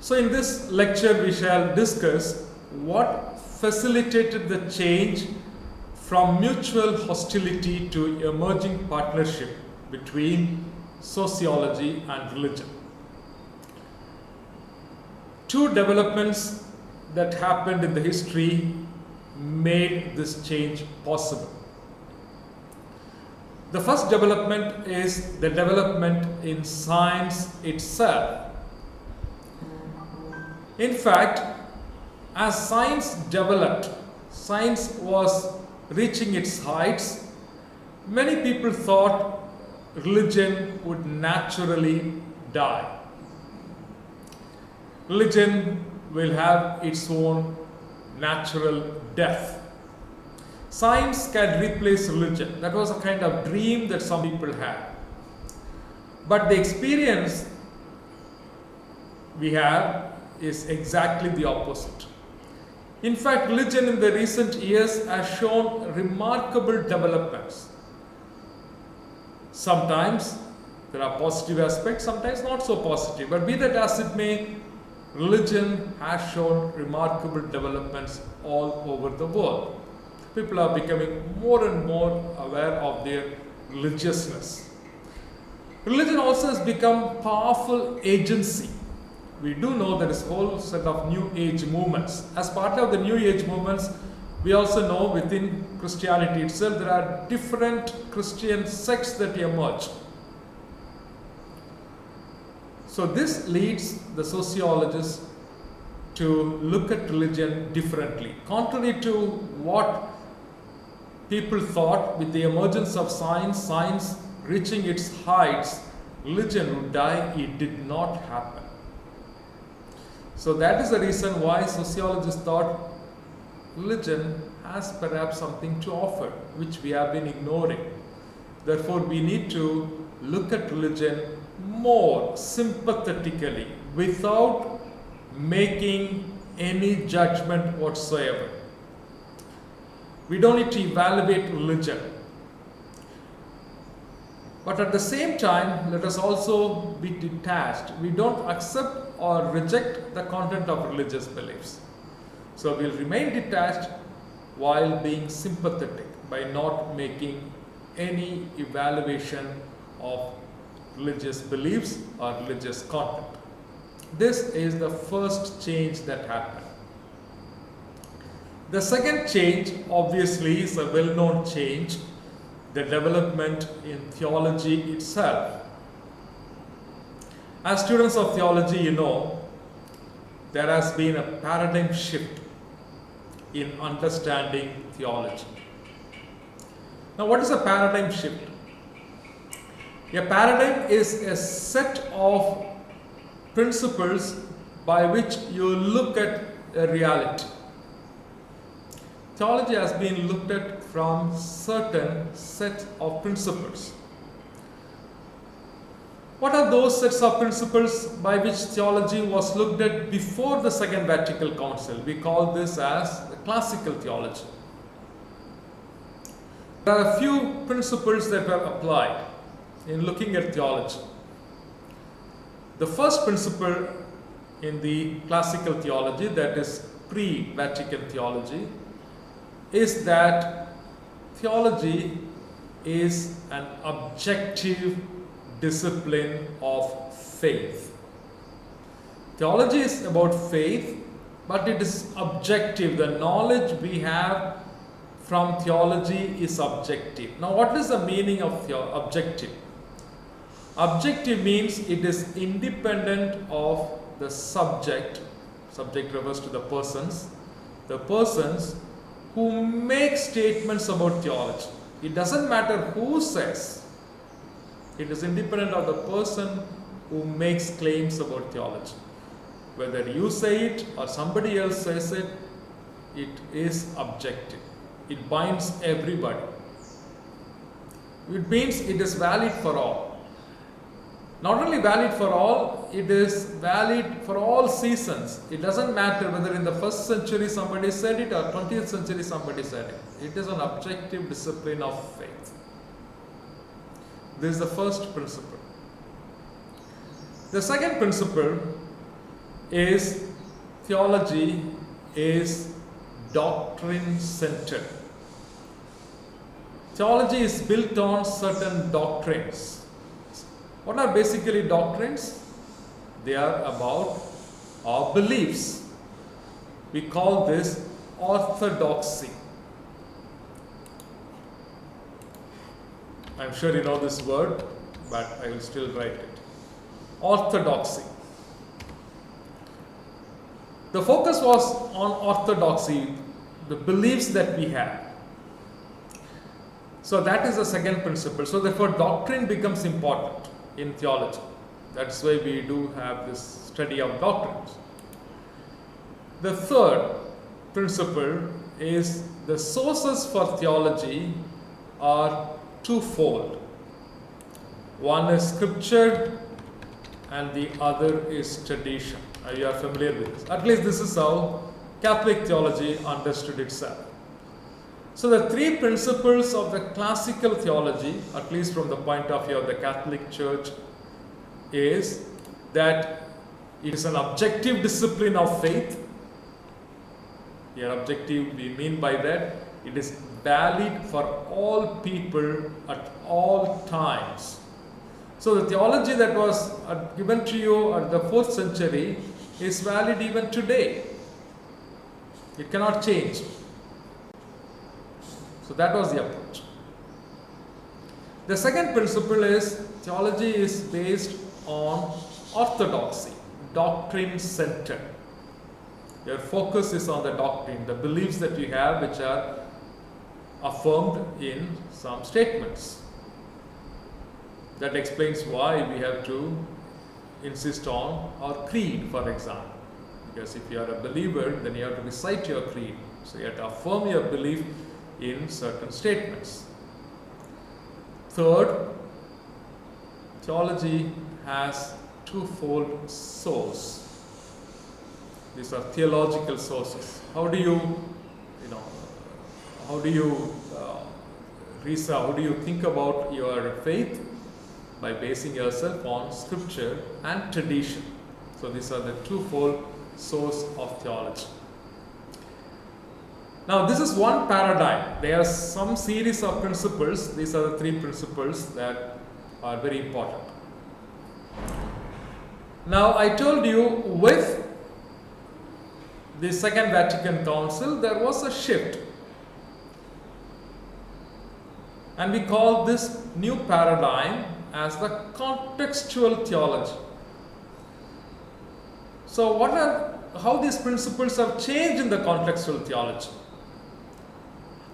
So in this lecture we shall discuss what facilitated the change from mutual hostility to emerging partnership between sociology and religion. Two developments that happened in the history made this change possible. The first development is the development in science itself. In fact, as science developed, science was reaching its heights, many people thought religion would naturally die. Religion will have its own natural death. Science can replace religion. That was a kind of dream that some people had. But the experience we have is exactly the opposite. In fact, religion in the recent years has shown remarkable developments. Sometimes there are positive aspects, sometimes not so positive. But be that as it may, religion has shown remarkable developments all over the world. People are becoming more and more aware of their religiousness. Religion also has become powerful agency. We do know there is a whole set of New Age movements. As part of the New Age movements, we also know within Christianity itself there are different Christian sects that emerge. So this leads the sociologists to look at religion differently. Contrary to what people thought, with the emergence of science reaching its heights, religion would die. It did not happen. So that is the reason why sociologists thought religion has perhaps something to offer, which we have been ignoring. Therefore, we need to look at religion more sympathetically without making any judgment whatsoever. We don't need to evaluate religion. But at the same time, let us also be detached. We don't accept or reject the content of religious beliefs. So we'll remain detached while being sympathetic by not making any evaluation of religious beliefs or religious content. This is the first change that happened. The second change, obviously, is a well-known change, the development in theology itself. As students of theology, you know, there has been a paradigm shift in understanding theology. Now, what is a paradigm shift? A paradigm is a set of principles by which you look at a reality. Theology has been looked at from certain set of principles. What are those sets of principles by which theology was looked at before the Second Vatican Council? We call this as the classical theology. There are a few principles that were applied in looking at theology. The first principle in the classical theology, that is pre-Vatican theology, is that theology is an objective discipline of faith. Theology is about faith, but it is objective. The knowledge we have from theology is objective. Now, what is the meaning of objective? Objective means it is independent of the subject. Subject refers to the persons who make statements about theology. It doesn't matter who says. It is independent of the person who makes claims about theology. Whether you say it or somebody else says it, it is objective. It binds everybody. It means it is valid for all. Not only valid for all, it is valid for all seasons. It doesn't matter whether in the 1st century somebody said it or 20th century somebody said it. It is an objective discipline of faith. This is the first principle. The second principle is theology is doctrine centered. Theology is built on certain doctrines. What are basically doctrines? They are about our beliefs. We call this orthodoxy. I'm sure you know this word, but I will still write it. Orthodoxy. The focus was on orthodoxy, the beliefs that we have. So that is the second principle. So therefore doctrine becomes important in theology. That's why we do have this study of doctrines. The third principle is the sources for theology are twofold. One is scripture and the other is tradition. You are familiar with this. At least this is how Catholic theology understood itself. So the three principles of the classical theology, at least from the point of view of the Catholic Church, is that it is an objective discipline of faith. Here objective, we mean by that, it is valid for all people at all times. So the theology that was given to you at the 4th century is valid even today. It cannot change. So that was the approach. The second principle is theology is based on orthodoxy, doctrine centered. Your focus is on the doctrine, the beliefs that you have which are affirmed in some statements. That explains why we have to insist on our creed, for example. Because if you are a believer, then you have to recite your creed. So you have to affirm your belief in certain statements. Third, theology has twofold source. These are theological sources. How do you think about your faith? By basing yourself on scripture and tradition. So these are the twofold source of theology. Now this is one paradigm. There are some series of principles. These are the three principles that are very important. Now I told you with the Second Vatican Council there was a shift. And we call this new paradigm as the contextual theology. So how these principles have changed in the contextual theology?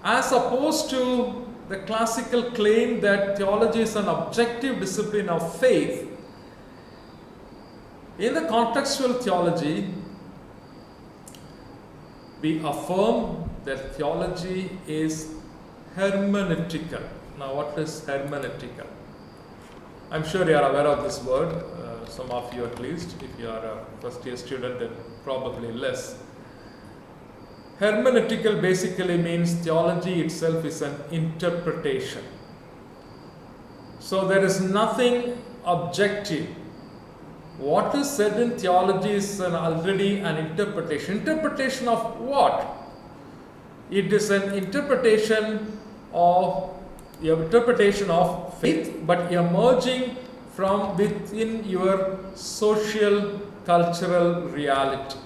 As opposed to the classical claim that theology is an objective discipline of faith, in the contextual theology, we affirm that theology is hermeneutical. Now, what is hermeneutical? I'm sure you are aware of this word, some of you at least. If you are a first year student, then probably less. Hermeneutical basically means theology itself is an interpretation. So there is nothing objective. What is said in theology is already an interpretation. Interpretation of what? It is an interpretation of faith, but emerging from within your social, cultural reality.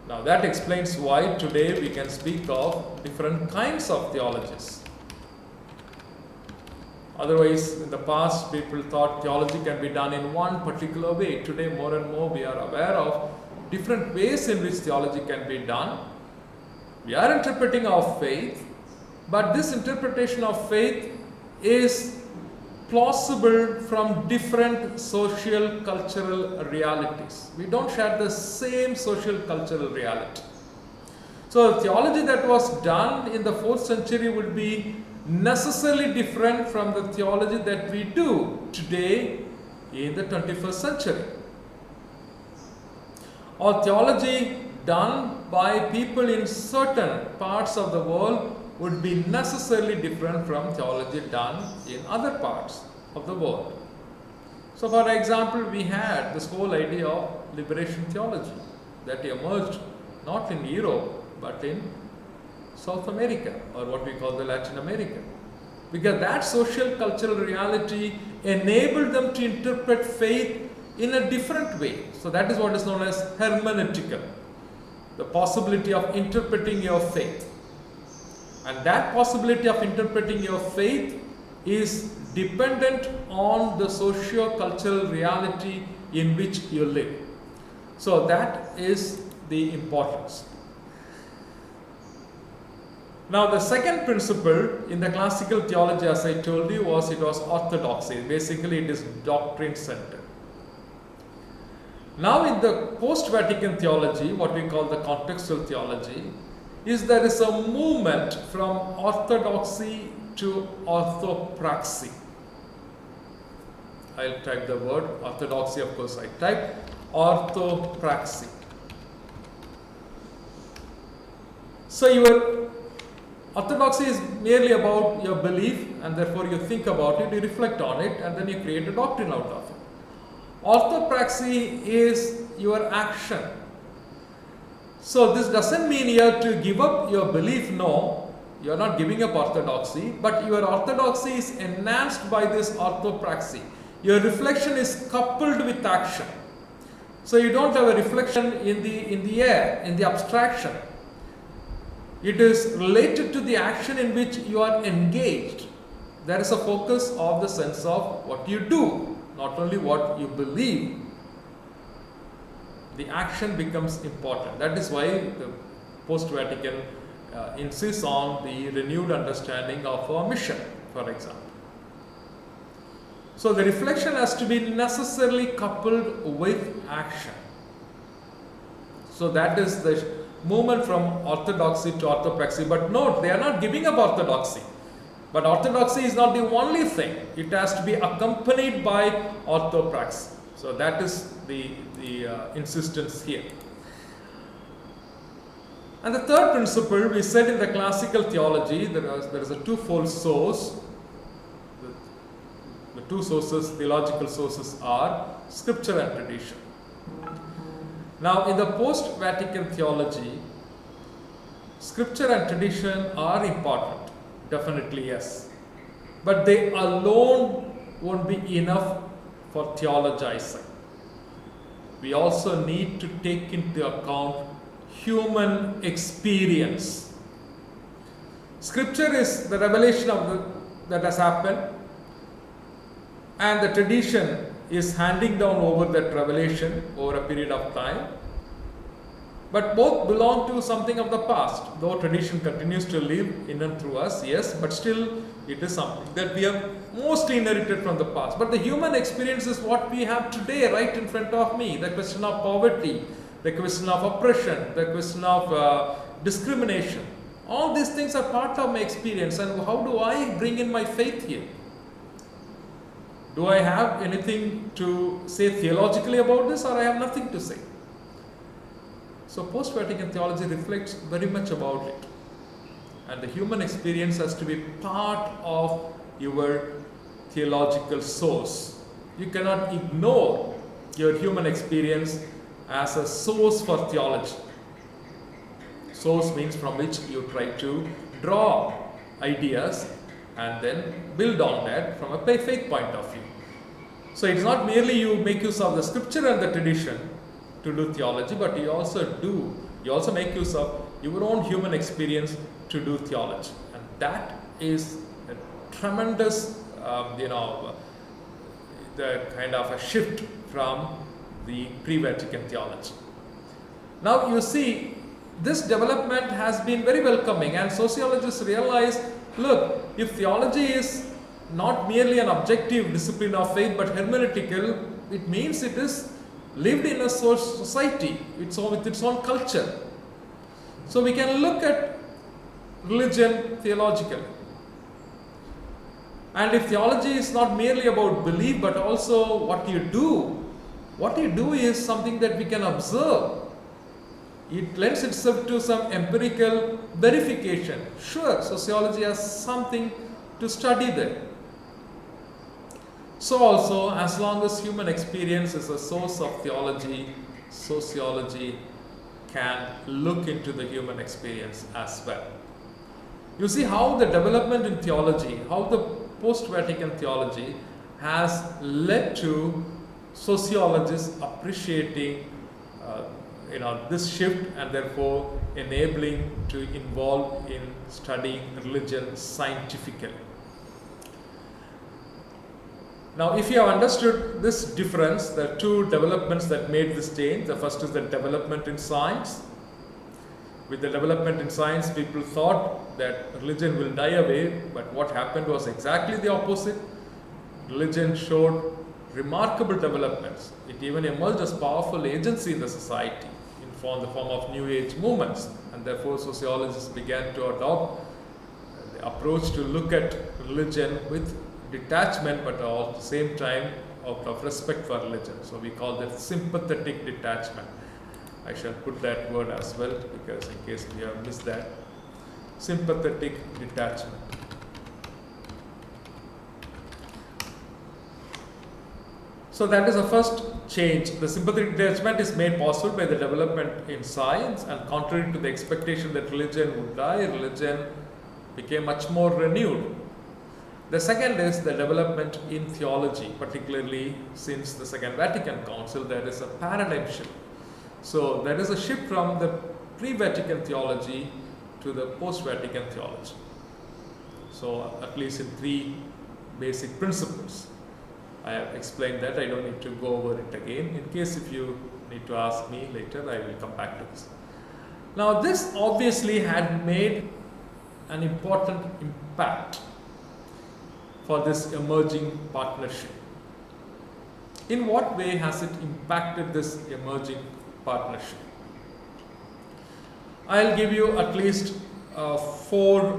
Now that explains why today we can speak of different kinds of theologies. Otherwise, in the past, people thought theology can be done in one particular way. Today, more and more, we are aware of different ways in which theology can be done. We are interpreting our faith, but this interpretation of faith is plausible from different social cultural realities. We don't share the same social cultural reality. So theology that was done in the 4th century would be necessarily different from the theology that we do today in the 21st century. Or theology done by people in certain parts of the world would be necessarily different from theology done in other parts of the world. So for example, we had this whole idea of liberation theology that emerged not in Europe but in South America, or what we call the Latin America. Because that social cultural reality enabled them to interpret faith in a different way. So that is what is known as hermeneutical, the possibility of interpreting your faith. And that possibility of interpreting your faith is dependent on the socio-cultural reality in which you live. So that is the importance. Now the second principle in the classical theology, as I told you, was orthodoxy. Basically it is doctrine centered. Now in the post-Vatican theology, what we call the contextual theology, there is a movement from orthodoxy to orthopraxy. I'll type the word orthodoxy, of course I typed orthopraxy. So your orthodoxy is merely about your belief, and therefore you think about it, you reflect on it, and then you create a doctrine out of it. Orthopraxy is your action. So this doesn't mean you have to give up your belief. No, you are not giving up orthodoxy, but your orthodoxy is enhanced by this orthopraxy. Your reflection is coupled with action. So you don't have a reflection in the air, in the abstraction. It is related to the action in which you are engaged. There is a focus of the sense of what you do, not only what you believe. The action becomes important. That is why the post-Vatican insists on the renewed understanding of our mission, for example. So the reflection has to be necessarily coupled with action. So that is the movement from orthodoxy to orthopraxy. But note, they are not giving up orthodoxy. But orthodoxy is not the only thing. It has to be accompanied by orthopraxy. So that is the insistence here. And the third principle, we said in the classical theology, there is a twofold source. The two sources, theological sources, are scripture and tradition. Now in the post-Vatican theology, scripture and tradition are important. Definitely yes. But they alone won't be enough for theologizing. We also need to take into account human experience. Scripture is the revelation that has happened, and the tradition is handing down over that revelation over a period of time. But both belong to something of the past, though tradition continues to live in and through us, yes, but still it is something that we have mostly inherited from the past. But the human experience is what we have today right in front of me. The question of poverty, the question of oppression, the question of discrimination. All these things are part of my experience, and how do I bring in my faith here? Do I have anything to say theologically about this, or I have nothing to say? So post-Vatican theology reflects very much about it. And the human experience has to be part of your theological source. You cannot ignore your human experience as a source for theology. Source means from which you try to draw ideas and then build on that from a faith point of view. So it's not merely you make use of the scripture and the tradition to do theology, but you also make use of your own human experience to do theology. And that is a tremendous, the kind of a shift from the pre-Vatican theology. Now you see, this development has been very welcoming, and sociologists realize, look, if theology is not merely an objective discipline of faith but hermeneutical, it means it is lived in a society with its own culture. So we can look at religion theologically. And if theology is not merely about belief but also what you do is something that we can observe. It lends itself to some empirical verification. Sure, sociology has something to study there. So also, as long as human experience is a source of theology, sociology can look into the human experience as well. You see how the development in theology, how the post-Vatican theology has led to sociologists appreciating this shift, and therefore enabling to involve in studying religion scientifically. Now, if you have understood this difference, there are two developments that made this change. The first is the development in science. With the development in science, people thought that religion will die away, but what happened was exactly the opposite. Religion showed remarkable developments. It even emerged as powerful agency in the society in the form of New Age movements, and therefore sociologists began to adopt the approach to look at religion with detachment, but at the same time out of respect for religion. So we call that sympathetic detachment. I shall put that word as well, because in case we have missed that. Sympathetic detachment. So that is the first change. The sympathetic detachment is made possible by the development in science, and contrary to the expectation that religion would die, religion became much more renewed. The second is the development in theology, particularly since the Second Vatican Council. There is a paradigm shift. So there is a shift from the pre-Vatican theology to the post-Vatican theology. So at least in three basic principles. I have explained that, I don't need to go over it again. In case if you need to ask me later, I will come back to this. Now this obviously had made an important impact for this emerging partnership. In what way has it impacted this emerging partnership? I'll give you at least four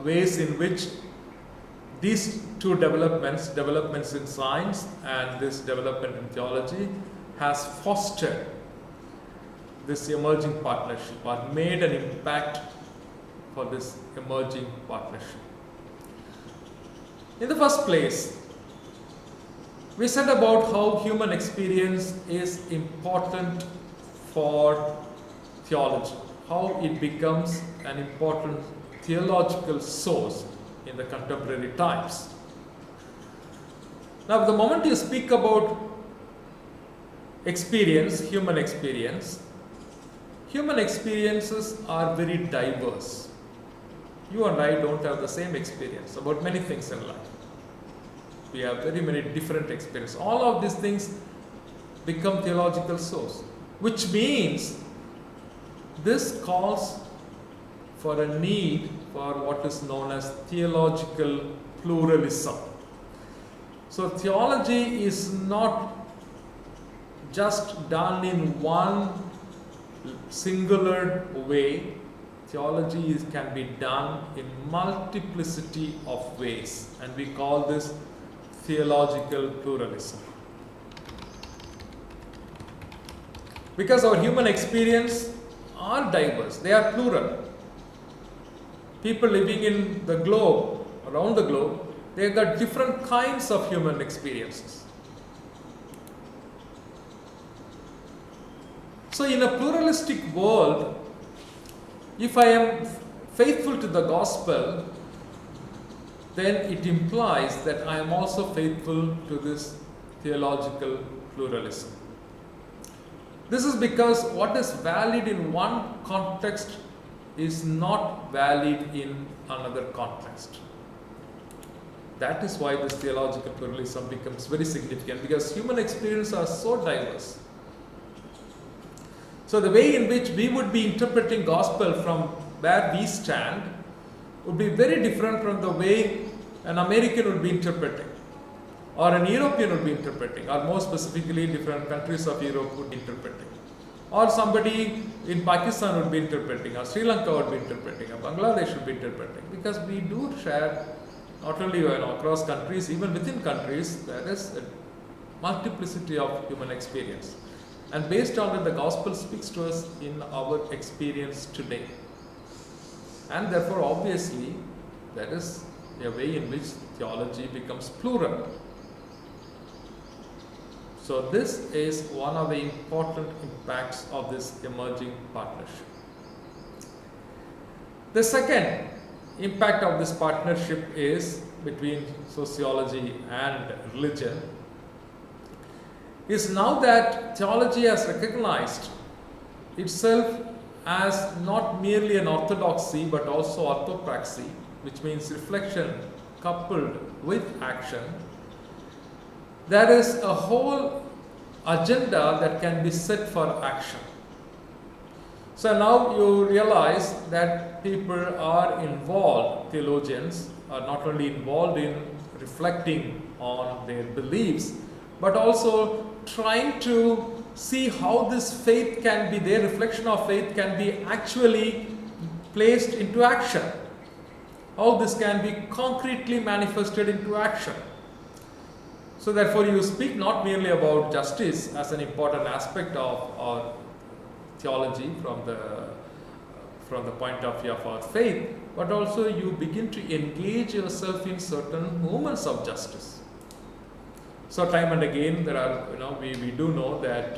ways in which these two developments in science and this development in theology, has fostered this emerging partnership or made an impact for this emerging partnership. In the first place, we said about how human experience is important for theology, how it becomes an important theological source in the contemporary times. Now, the moment you speak about experience, human experiences are very diverse. You and I don't have the same experience about many things in life. We have very many different experiences. All of these things become theological source, which means this calls for a need for what is known as theological pluralism. So theology is not just done in one singular way. Theology can be done in multiplicity of ways, and we call this theological pluralism. Because our human experience are diverse, they are plural. People living in the globe, around the globe, they got different kinds of human experiences. So in a pluralistic world, if I am faithful to the gospel, then it implies that I am also faithful to this theological pluralism. This is because what is valid in one context is not valid in another context. That is why this theological pluralism becomes very significant, because human experiences are so diverse. So the way in which we would be interpreting gospel from where we stand would be very different from the way an American would be interpreting, or an European would be interpreting, or more specifically different countries of Europe would be interpreting, or somebody in Pakistan would be interpreting, or Sri Lanka would be interpreting, or Bangladesh would be interpreting, because we do share not only across countries, even within countries, there is a multiplicity of human experience. And based on that, the gospel speaks to us in our experience today. And therefore, obviously, there is a way in which theology becomes plural. So this is one of the important impacts of this emerging partnership. The second impact of this partnership is between sociology and religion is now that theology has recognized itself as not merely an orthodoxy but also orthopraxy, which means reflection coupled with action. There is a whole agenda that can be set for action. So now you realize that people are involved, theologians are not only involved in reflecting on their beliefs, but also trying to see how this faith can be, their reflection of faith can be actually placed into action. How this can be concretely manifested into action. So therefore you speak not merely about justice as an important aspect of our theology from the point of view of our faith, but also you begin to engage yourself in certain movements of justice. So time and again there are, we do know that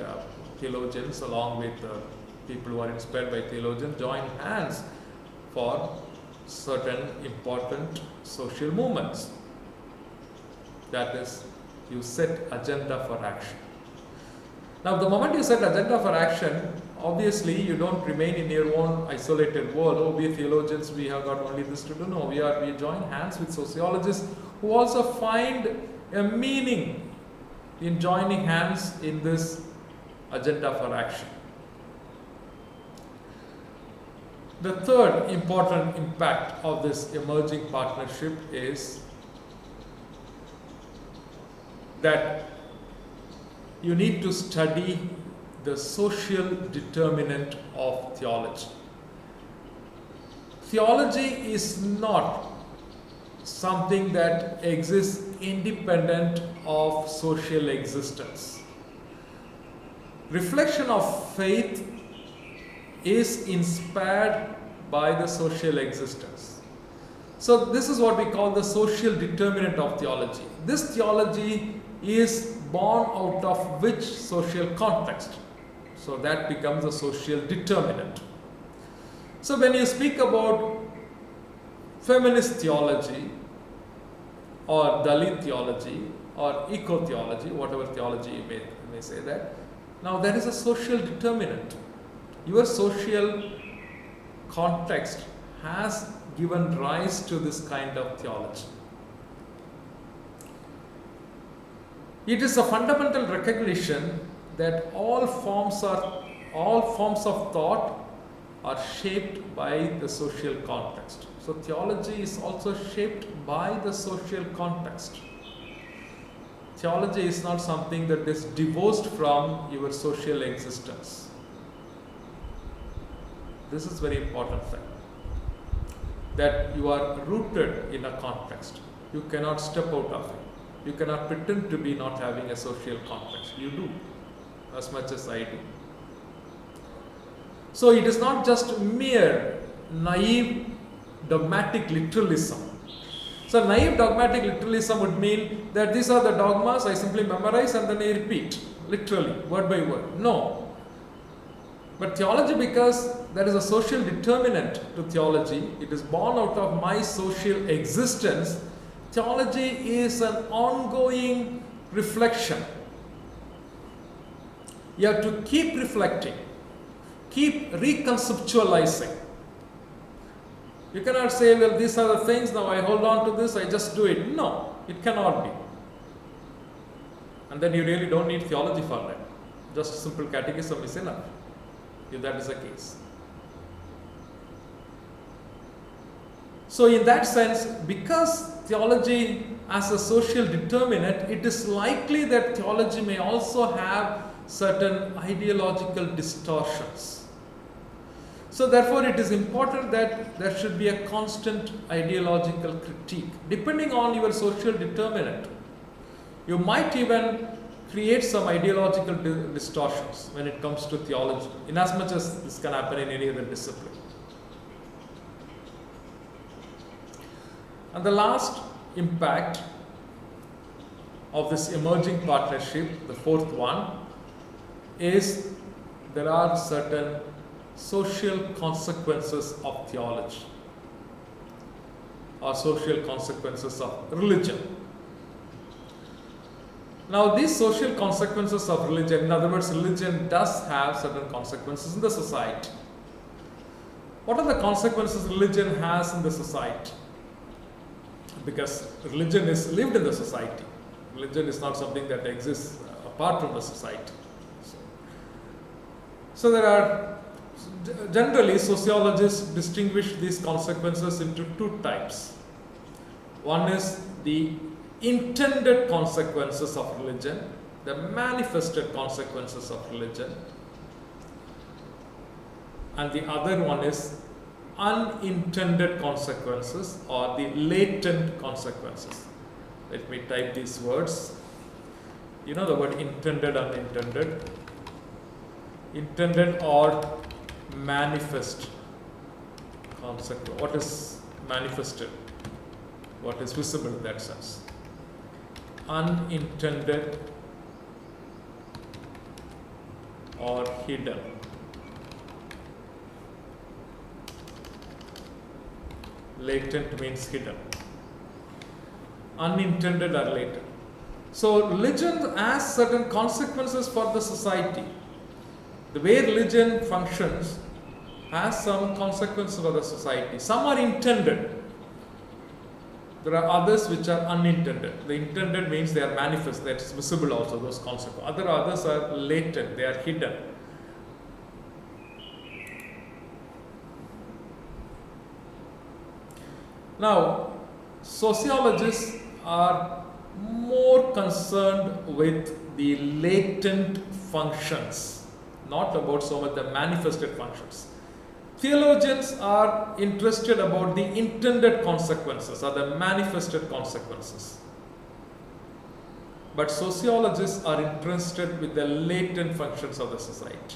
theologians along with people who are inspired by theologians join hands for certain important social movements. That is, you set agenda for action. Now the moment you set agenda for action, obviously you don't remain in your own isolated world. Oh, we theologians, we have got only this to do. No, we join hands with sociologists who also find a meaning in joining hands in this agenda for action. The third important impact of this emerging partnership is that you need to study the social determinant of theology. Theology is not something that exists independent of social existence. Reflection of faith is inspired by the social existence. So this is what we call the social determinant of theology. This theology is born out of which social context? So that becomes a social determinant. So when you speak about feminist theology or Dalit theology or eco-theology, whatever theology you may say that, now there is a social determinant. Your social context has given rise to this kind of theology. It is a fundamental recognition that all forms of thought are shaped by the social context. So theology is also shaped by the social context. Theology is not something that is divorced from your social existence. This is very important fact. That you are rooted in a context. You cannot step out of it. You cannot pretend to be not having a social context. You do, as much as I do. So it is not just mere naive dogmatic literalism. So naive dogmatic literalism would mean that these are the dogmas, I simply memorize and then I repeat, literally, word by word. No. But theology, because there is a social determinant to theology, it is born out of my social existence. Theology is an ongoing reflection. You have to keep reflecting, keep reconceptualizing. You cannot say, well, these are the things, now I hold on to this, I just do it. No, it cannot be. And then you really don't need theology for that. Just simple catechism is enough, if that is the case. So in that sense, because theology as a social determinant, it is likely that theology may also have certain ideological distortions. So therefore it is important that there should be a constant ideological critique. Depending on your social determinant, you might even create some ideological distortions when it comes to theology, in as much as this can happen in any other discipline. And the last impact of this emerging partnership, the fourth one, is there are certain social consequences of theology or social consequences of religion. Now, these social consequences of religion, in other words, religion does have certain consequences in the society. What are the consequences religion has in the society? Because religion is lived in the society. Religion is not something that exists apart from the society. So there are, generally sociologists distinguish these consequences into two types. One is the intended consequences of religion, the manifested consequences of religion, and the other one is unintended consequences or the latent consequences. Let me type these words. You know the word intended, unintended. Intended or manifest consequence. What is manifested? What is visible in that sense? Unintended or hidden. Latent means hidden. Unintended or latent. So religion has certain consequences for the society. The way religion functions has some consequences for the society. Some are intended. There are others which are unintended. The intended means they are manifest, that is visible also, those consequences. Others are latent, they are hidden. Now, sociologists are more concerned with the latent functions, not about so much the manifested functions. Theologians are interested about the intended consequences or the manifested consequences. But sociologists are interested with the latent functions of the society.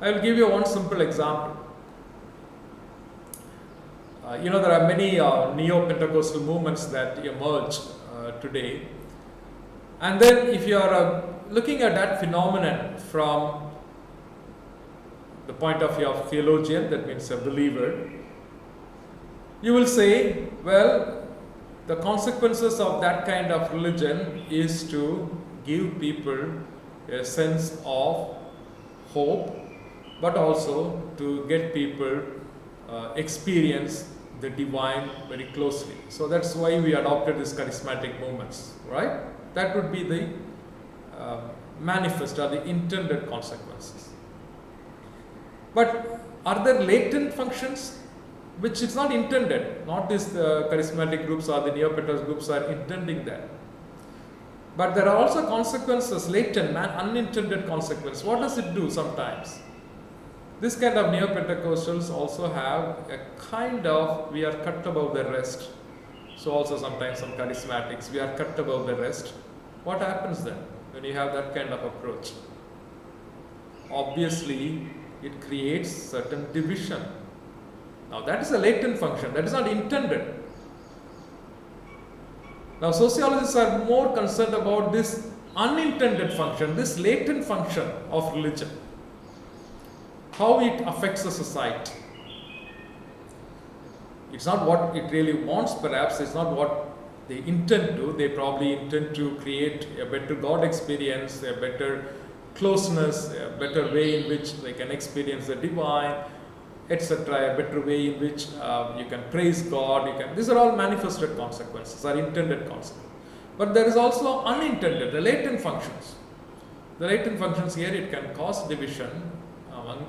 I will give you one simple example. There are many neo-Pentecostal movements that emerge today. And then if you are looking at that phenomenon from the point of view of theologian, that means a believer, you will say, well, the consequences of that kind of religion is to give people a sense of hope, but also to get people experience the divine very closely. So that's why we adopted these charismatic movements, right? That would be the manifest or the intended consequences. But are there latent functions which is not intended? Not these charismatic groups or the neo-Pentecostal groups are intending that. But there are also consequences, latent, unintended consequences. What does it do sometimes? This kind of neo-Pentecostals also have a kind of, we are cut above the rest. So also sometimes some charismatics, we are cut above the rest. What happens then when you have that kind of approach? Obviously, it creates certain division. Now that is a latent function, that is not intended. Now sociologists are more concerned about this unintended function, this latent function of religion, how it affects the society. It's not what it really wants, perhaps, it's not what they intend to. They probably intend to create a better God experience, a better closeness, a better way in which they can experience the divine, etc., a better way in which you can praise God. These are all manifested consequences or intended consequences. But there is also unintended, the latent functions. The latent functions here, it can cause division among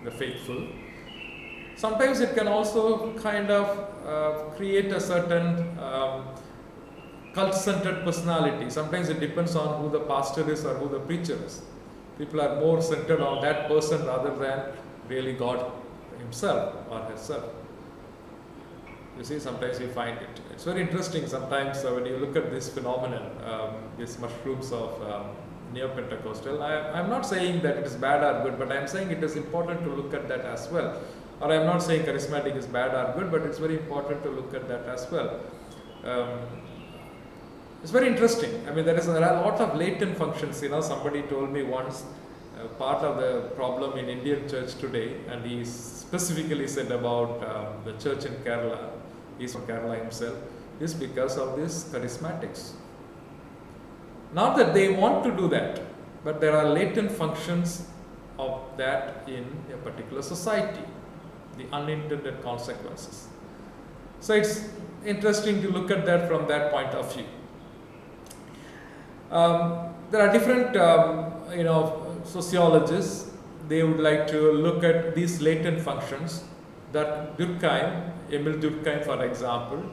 the faithful. Sometimes it can also kind of create a certain cult-centered personality. Sometimes it depends on who the pastor is or who the preacher is. People are more centered on that person rather than really God himself or herself. You see, sometimes we find it. It's very interesting sometimes when you look at this phenomenon, these mushrooms of neo-Pentecostal. I'm not saying that it is bad or good, but I'm saying it is important to look at that as well. Or I'm not saying charismatic is bad or good, but it's very important to look at that as well. Um, it's very interesting. I mean, there are a lot of latent functions. Somebody told me once, part of the problem in Indian church today, and he specifically said about the church in Kerala, he's from Kerala himself, is because of these charismatics. Not that they want to do that, but there are latent functions of that in a particular society, the unintended consequences. So it's interesting to look at that from that point of view. There are different, sociologists. They would like to look at these latent functions. That Durkheim, Emil Durkheim, for example.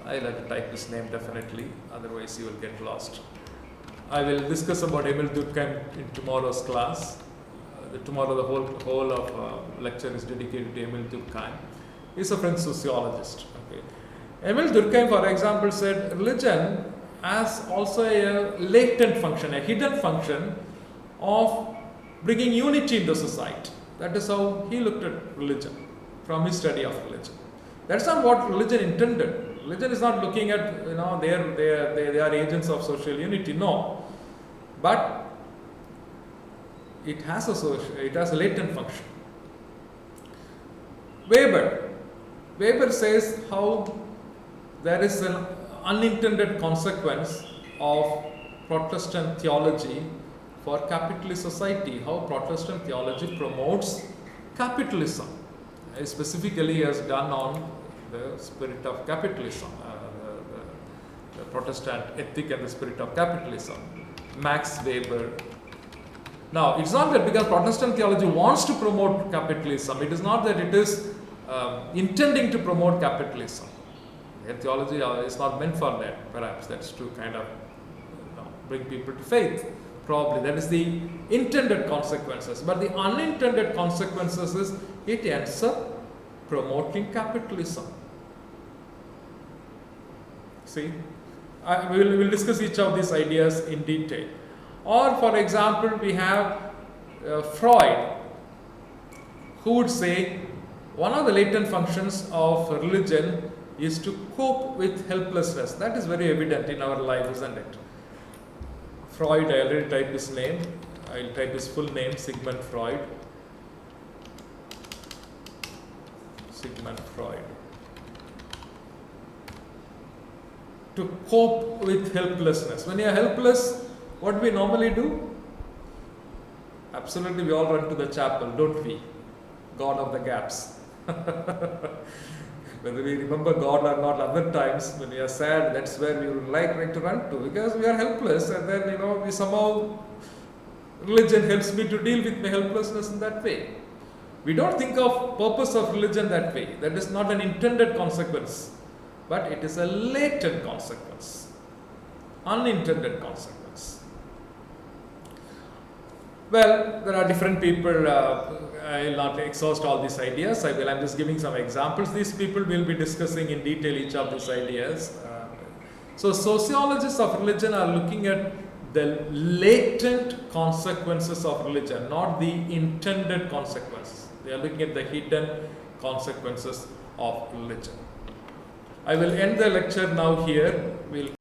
I'll have to type his name definitely, otherwise you will get lost. I will discuss about Emil Durkheim in tomorrow's class. Tomorrow the whole of lecture is dedicated to Emil Durkheim. He's a French sociologist. Okay. Emil Durkheim, for example, said religion has also a latent function, a hidden function of bringing unity in the society. That is how he looked at religion from his study of religion. That's not what religion intended. Religion is not looking at, they are agents of social unity. No. But it has a latent function. Weber says how there is an unintended consequence of Protestant theology for capitalist society, how Protestant theology promotes capitalism. Specifically has done on the spirit of capitalism, the Protestant ethic and the spirit of capitalism. Max Weber. Now, it's not that because Protestant theology wants to promote capitalism, it is not that it is intending to promote capitalism. Their theology is not meant for that, perhaps. That's to kind of bring people to faith. Probably that is the intended consequences. But the unintended consequences is it ends up promoting capitalism. See, we will discuss each of these ideas in detail. Or, for example, we have Freud, who would say one of the latent functions of religion is to cope with helplessness. That is very evident in our life, isn't it? Freud, I already typed his name. I will type his full name, Sigmund Freud. Sigmund Freud. To cope with helplessness. When you are helpless, what do we normally do? Absolutely, we all run to the chapel, don't we? God of the gaps. Whether we remember God or not, other times when we are sad, that's where we would like to run to, because we are helpless, and then we somehow, religion helps me to deal with my helplessness in that way. We don't think of purpose of religion that way. That is not an intended consequence, but it is a latent consequence, unintended consequence. Well, there are different people. I will not exhaust all these ideas. I'm just giving some examples. These people will be discussing in detail each of these ideas. So sociologists of religion are looking at the latent consequences of religion, not the intended consequences. They are looking at the hidden consequences of religion. I will end the lecture now here. We'll